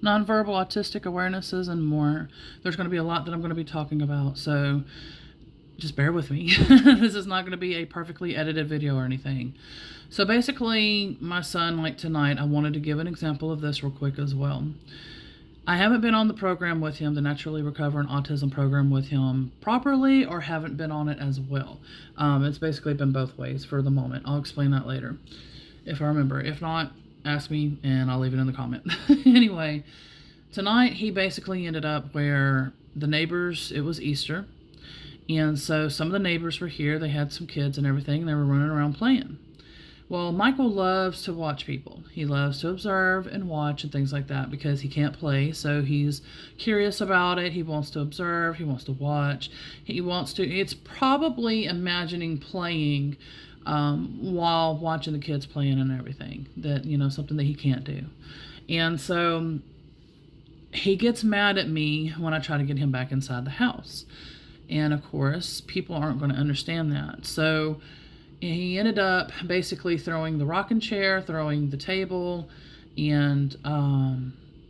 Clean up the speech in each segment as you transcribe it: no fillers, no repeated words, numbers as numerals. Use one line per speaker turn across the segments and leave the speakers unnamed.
nonverbal autistic awarenesses, and more. There's going to be a lot that I'm going to be talking about, so just bear with me. This is not going to be a perfectly edited video or anything. So basically, my son, like tonight, I wanted to give an example of this real quick as well. I haven't been on the program with him, the Naturally Recovering Autism program with him properly, or haven't been on it as well. It's basically been both ways for the moment. I'll explain that later if I remember. If not, ask me and I'll leave it in the comment. Anyway, tonight he basically ended up where the neighbors, it was Easter, and so some of the neighbors were here. They had some kids and everything. They were running around playing. Well, Michael loves to watch people. He loves to observe and watch and things like that because he can't play, so he's curious about it. He wants to observe. He wants to watch. It's probably imagining playing while watching the kids playing and everything. That, something that he can't do. And so he gets mad at me when I try to get him back inside the house. And of course, people aren't going to understand that. So he ended up basically throwing the rocking chair, throwing the table, and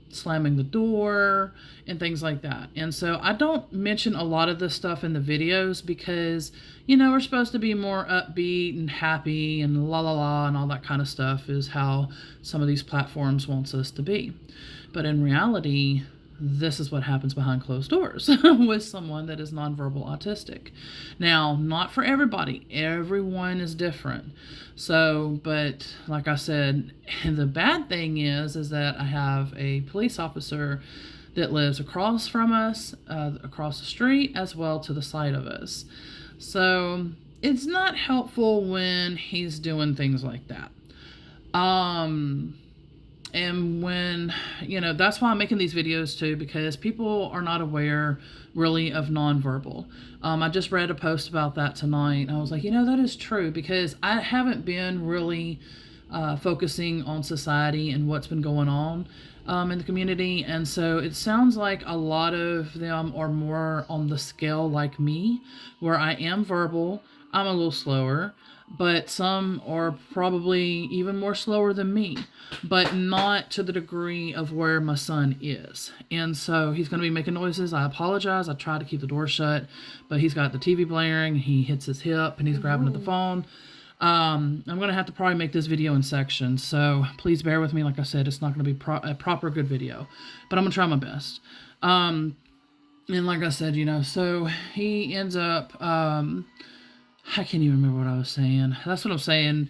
slamming the door and things like that. And so I don't mention a lot of this stuff in the videos because, we're supposed to be more upbeat and happy and la la la and all that kind of stuff is how some of these platforms wants us to be. But in reality, this is what happens behind closed doors with someone that is nonverbal autistic. Now, not for everybody. Everyone is different. So, but like I said, the bad thing is that I have a police officer that lives across from us, across the street, as well to the side of us. So, it's not helpful when he's doing things like that. And when, that's why I'm making these videos too, because people are not aware really of nonverbal. I just read a post about that tonight. I was like, that is true, because I haven't been really focusing on society and what's been going on in the community. And so it sounds like a lot of them are more on the scale like me, where I am verbal, I'm a little slower, but some are probably even more slower than me, but not to the degree of where my son is. And so he's going to be making noises. I apologize. I tried to keep the door shut, but he's got the TV blaring. He hits his hip and he's grabbing at the phone. I'm going to have to probably make this video in sections, so please bear with me. Like I said, it's not going to be a proper good video, but I'm going to try my best. And like I said, so he ends up, I can't even remember what I was saying. That's what I'm saying.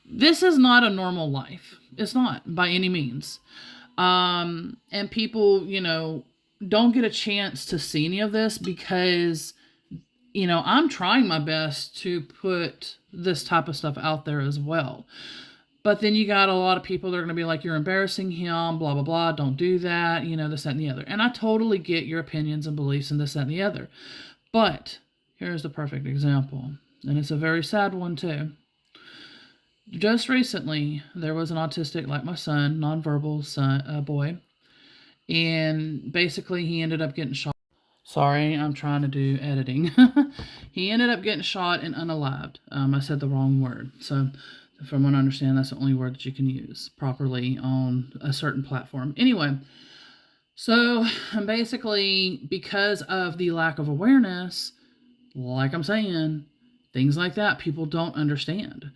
This is not a normal life. It's not by any means. And people, don't get a chance to see any of this because, I'm trying my best to put this type of stuff out there as well. But then you got a lot of people that are going to be like, you're embarrassing him, blah, blah, blah. Don't do that, this, that, and the other. And I totally get your opinions and beliefs and this, that, and the other. But here's the perfect example, and it's a very sad one too. Just recently, there was an autistic, like my son, nonverbal boy, and basically he ended up getting shot. Sorry, I'm trying to do editing. He ended up getting shot and unalived. I said the wrong word. So from what I understand, that's the only word that you can use properly on a certain platform. Anyway, so basically, because of the lack of awareness, like I'm saying, things like that, people don't understand.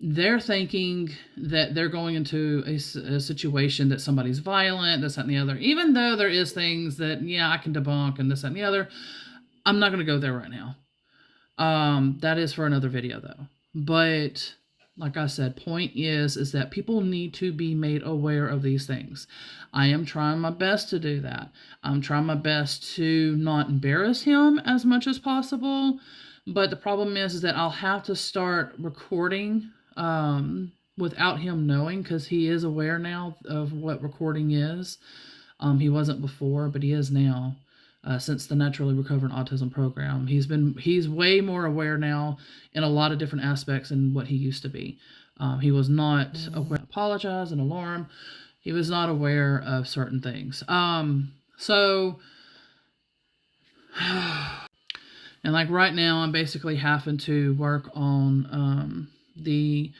They're thinking that they're going into a situation that somebody's violent, this, that, and the other. Even though there is things that, I can debunk and this, that, and the other. I'm not going to go there right now. That is for another video, though. But like I said, point is that people need to be made aware of these things. I am trying my best to do that. I'm trying my best to not embarrass him as much as possible. But the problem is that I'll have to start recording without him knowing, because he is aware now of what recording is. He wasn't before, but he is now. Since the Naturally Recovering Autism program, he's way more aware now in a lot of different aspects than what he used to be. He was not aware. Apologize and alarm. He was not aware of certain things. So, and like right now, I'm basically having to work on the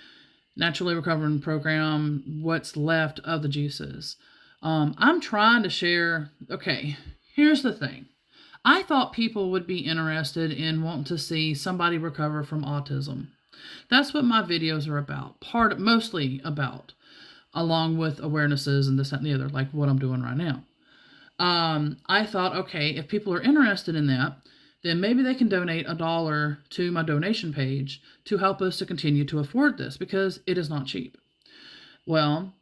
naturally recovering program, what's left of the juices. I'm trying to share. Okay, here's the thing. I thought people would be interested in wanting to see somebody recover from autism. That's what my videos are about, mostly about, along with awarenesses and this, that, and the other, like what I'm doing right now. I thought, okay, if people are interested in that, then maybe they can donate $1 to my donation page to help us to continue to afford this because it is not cheap. Well,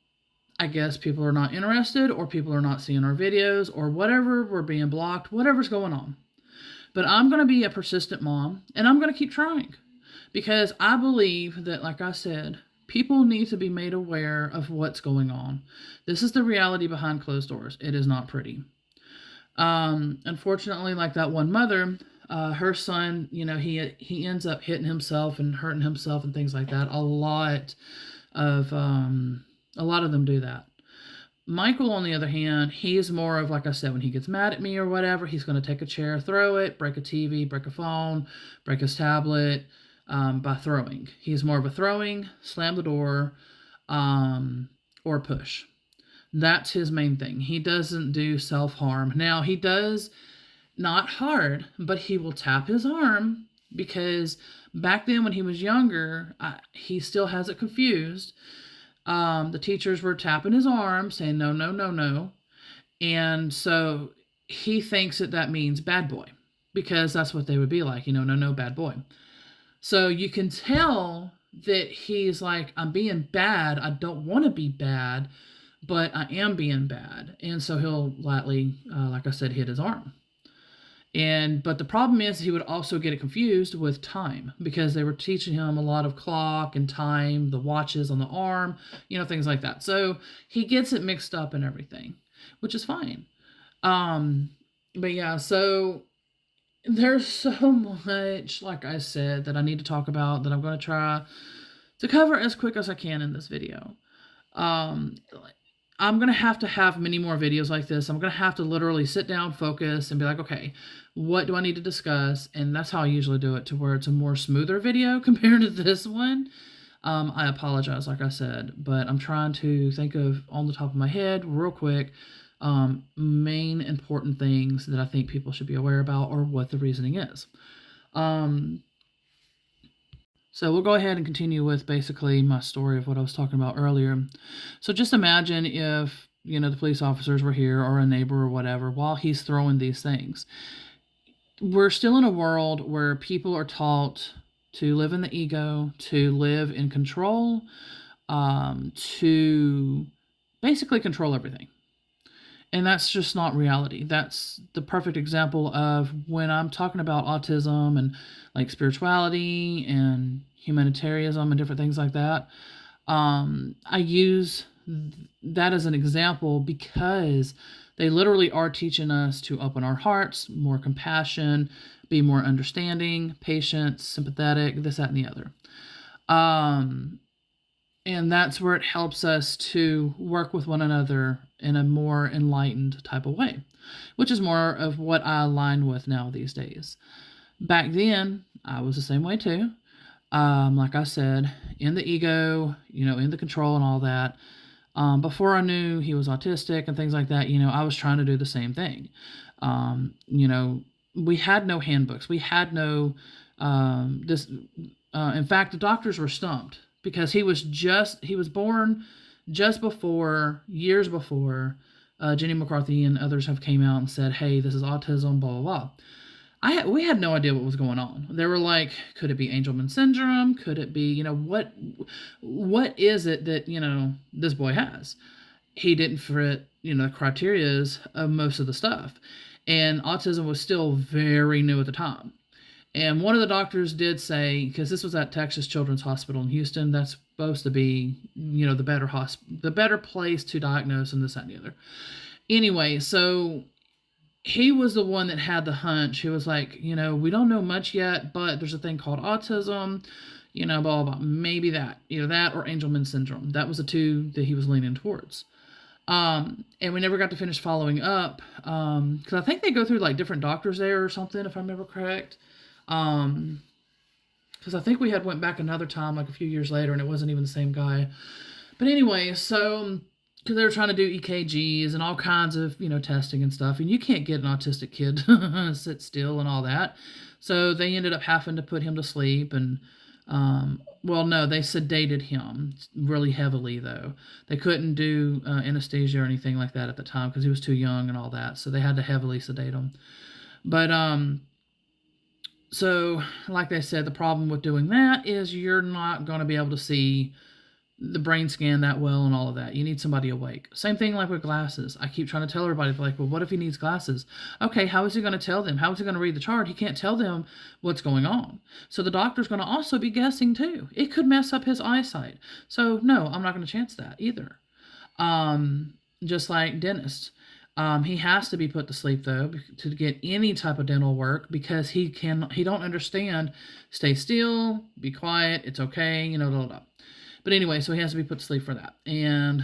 I guess people are not interested, or people are not seeing our videos, or whatever, we're being blocked, whatever's going on. But I'm going to be a persistent mom, and I'm going to keep trying because I believe that, like I said, people need to be made aware of what's going on. This is the reality behind closed doors. It is not pretty. Unfortunately, like that one mother, her son, he ends up hitting himself and hurting himself and things like that. A lot of them do that. Michael, on the other hand, he's more of, like I said, when he gets mad at me or whatever, he's going to take a chair, throw it, break a TV, break a phone, break his tablet, by throwing. He's more of a throwing, slam the door, or push. That's his main thing. He doesn't do self-harm. Now, he does, not hard, but he will tap his arm because back then when he was younger, he still has it confused. The teachers were tapping his arm, saying, no, no, no, no. And so he thinks that means bad boy because that's what they would be like, no, no, bad boy. So you can tell that he's like, I'm being bad. I don't want to be bad, but I am being bad. And so he'll lightly, like I said, hit his arm. But the problem is he would also get it confused with time because they were teaching him a lot of clock and time, the watches on the arm, things like that. So he gets it mixed up and everything, which is fine. But yeah, so there's so much, like I said, that I need to talk about that I'm going to try to cover as quick as I can in this video. I'm going to have many more videos like this. I'm going to have to literally sit down, focus, and be like, okay, what do I need to discuss? And that's how I usually do it, to where it's a more smoother video compared to this one. I apologize, like I said, but I'm trying to think of, on the top of my head, real quick, main important things that I think people should be aware about or what the reasoning is. So we'll go ahead and continue with basically my story of what I was talking about earlier. So just imagine if, the police officers were here, or a neighbor or whatever, while he's throwing these things. We're still in a world where people are taught to live in the ego, to live in control, to basically control everything. And that's just not reality. That's the perfect example of when I'm talking about autism and like spirituality and humanitarianism and different things like that. I use that as an example because they literally are teaching us to open our hearts, more compassion, be more understanding, patient, sympathetic, this, that, and the other. And that's where it helps us to work with one another in a more enlightened type of way, which is more of what I align with now these days. Back then, I was the same way too. Like I said, in the ego, in the control and all that. Before I knew he was autistic and things like that, I was trying to do the same thing. We had no handbooks. We had no in fact, the doctors were stumped because he was born just before, years before, Jenny McCarthy and others have came out and said, hey, this is autism, blah, blah, blah. We had no idea what was going on. They were like, could it be Angelman syndrome? Could it be, what is it that, this boy has? He didn't fit, the criteria of most of the stuff. And autism was still very new at the time. And one of the doctors did say, because this was at Texas Children's Hospital in Houston, that's supposed to be, the better place to diagnose and this, that, and the other. Anyway, so he was the one that had the hunch. He was like, we don't know much yet, but there's a thing called autism, blah, blah, blah. Maybe that, that or Angelman syndrome. That was the two that he was leaning towards. And we never got to finish following up, because I think they go through like different doctors there or something, if I remember correct. Because because I think we had went back another time, like a few years later, and it wasn't even the same guy. But anyway, so because they were trying to do EKGs and all kinds of, testing and stuff, and you can't get an autistic kid to sit still and all that. So they ended up having to put him to sleep, and well, no, they sedated him really heavily, though. They couldn't do anesthesia or anything like that at the time because he was too young and all that. So they had to heavily sedate him. But so like they said, the problem with doing that is you're not going to be able to see the brain scan that well and all of that. You need somebody awake. Same thing like with glasses. I keep trying to tell everybody, like, well, what if he needs glasses? Okay, how is he going to tell them? How is he going to read the chart? He can't tell them what's going on. So the doctor's going to also be guessing too. It could mess up his eyesight. So no, I'm not going to chance that either. Just like dentists. He has to be put to sleep though to get any type of dental work because he don't understand. Stay still, be quiet, it's okay, blah, blah, blah. But anyway, so he has to be put to sleep for that. And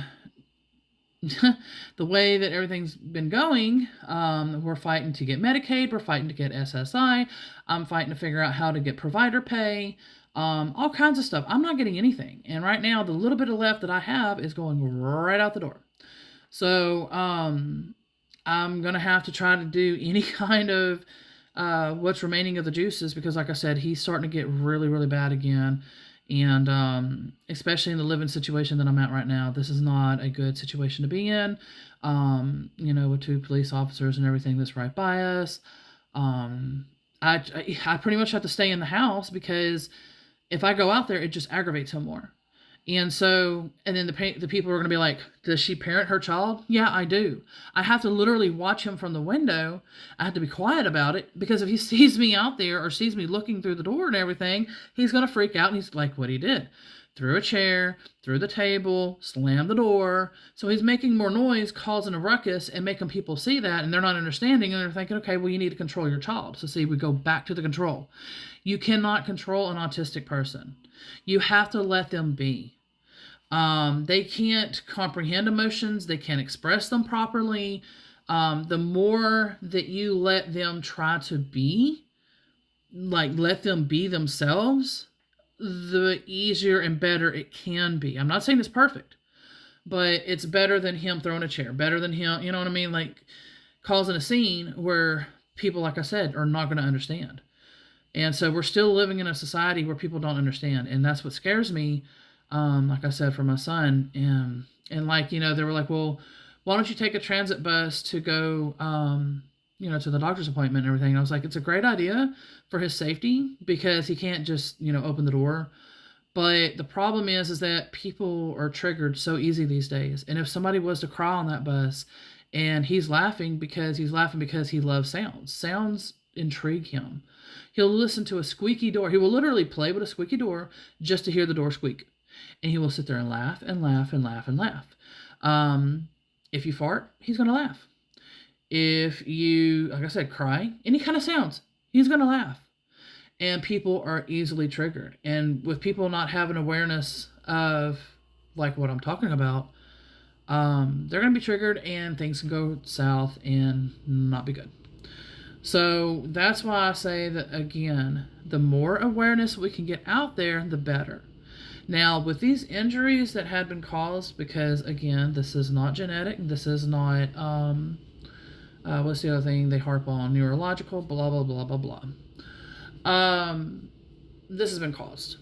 the way that everything's been going, we're fighting to get Medicaid, we're fighting to get SSI, I'm fighting to figure out how to get provider pay, all kinds of stuff. I'm not getting anything. And right now, the little bit of left that I have is going right out the door. So I'm going to have to try to do any kind of what's remaining of the juices because, like I said, he's starting to get really, really bad again. And especially in the living situation that I'm at right now, this is not a good situation to be in. With 2 police officers and everything that's right by us. I pretty much have to stay in the house because if I go out there, it just aggravates him more. And then the people are going to be like, does she parent her child? Yeah, I do. I have to literally watch him from the window. I have to be quiet about it because if he sees me out there or sees me looking through the door and everything, he's going to freak out and he's like what he did. Threw a chair, through the table, slammed the door. So he's making more noise, causing a ruckus and making people see that and they're not understanding and they're thinking, okay, well, you need to control your child. So see, we go back to the control. You cannot control an autistic person. You have to let them be. They can't comprehend emotions. They can't express them properly. The more that you let them try to be, like let them be themselves, the easier and better it can be. I'm not saying it's perfect, but it's better than him throwing a chair, better than him, you know what I mean? Like causing a scene where people, like I said, are not going to understand. And so we're still living in a society where people don't understand. And that's what scares me. Like I said, for my son, and like, they were like, well, why don't you take a transit bus to go, to the doctor's appointment and everything. And I was like, it's a great idea for his safety because he can't just, open the door. But the problem is that people are triggered so easy these days. And if somebody was to cry on that bus and he's laughing because he loves sounds. Sounds intrigue him. He'll listen to a squeaky door. He will literally play with a squeaky door just to hear the door squeak. And he will sit there and laugh and laugh and laugh and laugh. If you fart, he's going to laugh. If you, like I said, cry, any kind of sounds, he's going to laugh. And people are easily triggered. And with people not having awareness of like what I'm talking about, they're going to be triggered and things can go south and not be good. So that's why I say that, again, the more awareness we can get out there, the better. Now, with these injuries that had been caused, because, again, this is not genetic, this is not, what's the other thing they harp on? Neurological, blah, blah, blah, blah, blah. This has been caused.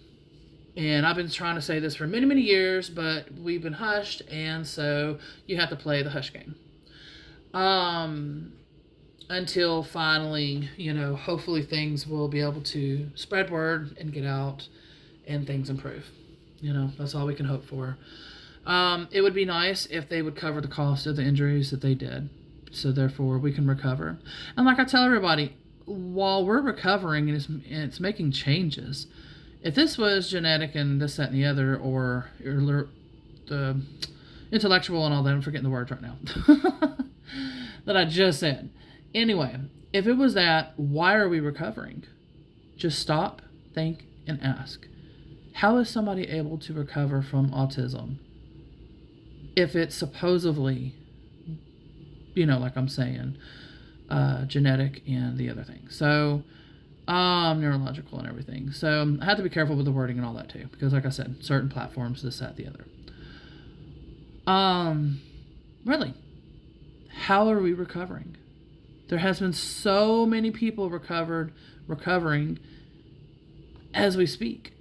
And I've been trying to say this for many, many years, but we've been hushed, and so you have to play the hush game. Until finally, hopefully things will be able to spread word and get out and things improve. That's all we can hope for. It would be nice if they would cover the cost of the injuries that they did, so therefore we can recover. And like I tell everybody, while we're recovering and it's making changes, if this was genetic and this, that, and the other, or the intellectual and all that, I'm forgetting the words right now, that I just said. Anyway, if it was that, why are we recovering? Just stop, think, and ask. How is somebody able to recover from autism if it's supposedly, like I'm saying, genetic and the other thing? So neurological and everything. So I have to be careful with the wording and all that too, because like I said, certain platforms, this, that, the other. Really, how are we recovering? There has been so many people recovering as we speak,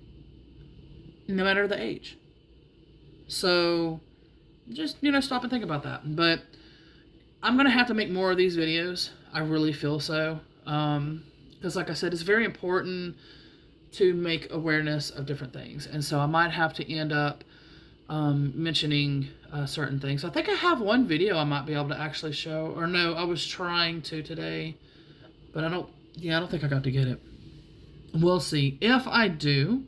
no matter the age. So just, stop and think about that. But I'm going to have to make more of these videos. I really feel so. Because like I said, it's very important to make awareness of different things. And so I might have to end up mentioning certain things. I think I have one video I might be able to actually show. Or no, I was trying to today. But I don't think I got to get it. We'll see. If I do,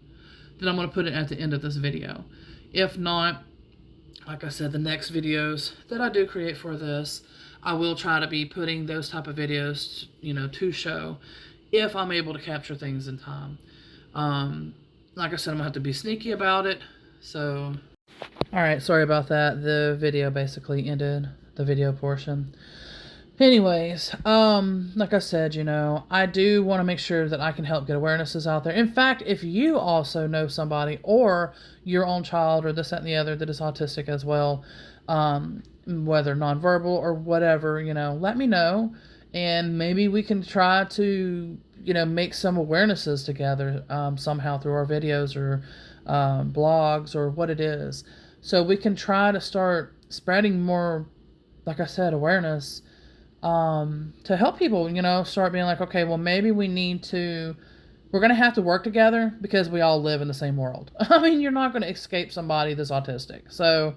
then I'm going to put it at the end of this video. If not, like I said, the next videos that I do create for this, I will try to be putting those type of videos, to show if I'm able to capture things in time. Like I said, I'm going to have to be sneaky about it. So, all right, sorry about that. The video basically ended, the video portion. Anyways, like I said, I do want to make sure that I can help get awarenesses out there. In fact, if you also know somebody or your own child or this, that, and the other that is autistic as well, whether nonverbal or whatever, let me know. And maybe we can try to, make some awarenesses together somehow through our videos or blogs or what it is. So we can try to start spreading more, like I said, awareness to help people, start being like, okay, well, maybe we're going to have to work together because we all live in the same world. I mean, you're not going to escape somebody that's autistic. So,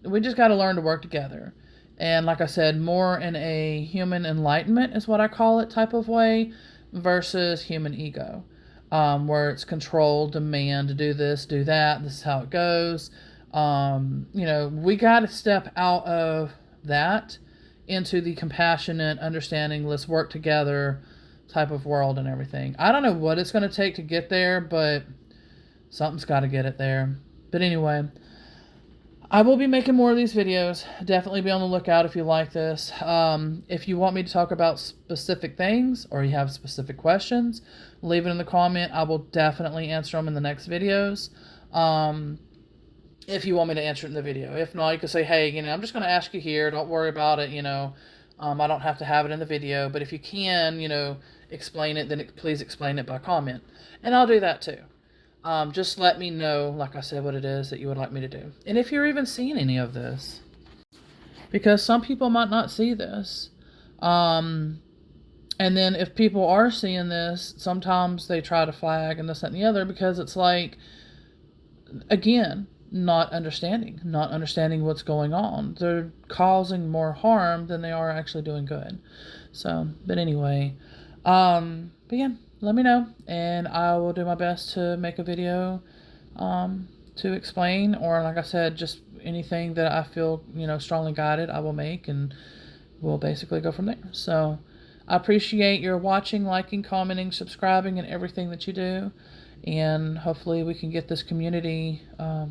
we just got to learn to work together. And like I said, more in a human enlightenment is what I call it type of way versus human ego, where it's control, demand, do this, do that. This is how it goes. We got to step out of that into the compassionate, understanding, let's work together type of world and everything. I don't know what it's going to take to get there, but something's got to get it there. But anyway, I will be making more of these videos. Definitely be on the lookout if you like this. If you want me to talk about specific things or you have specific questions, leave it in the comment. I will definitely answer them in the next videos. If you want me to answer it in the video. If not, you can say, hey, I'm just going to ask you here. Don't worry about it, I don't have to have it in the video. But if you can, explain it, then please explain it by comment. And I'll do that too. Just let me know, like I said, what it is that you would like me to do. And if you're even seeing any of this. Because some people might not see this. And then if people are seeing this, sometimes they try to flag and this, that, and the other. Because it's like, again, not understanding what's going on. They're causing more harm than they are actually doing good. So, but anyway, but yeah, let me know, and I will do my best to make a video, to explain, or like I said, just anything that I feel, strongly guided, I will make, and we'll basically go from there. So, I appreciate your watching, liking, commenting, subscribing, and everything that you do. And hopefully we can get this community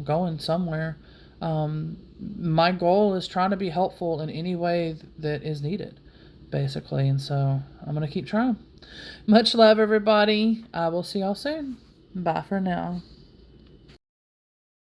going somewhere. My goal is trying to be helpful in any way that is needed, basically. And so I'm going to keep trying. Much love, everybody. I will see y'all soon. Bye for now.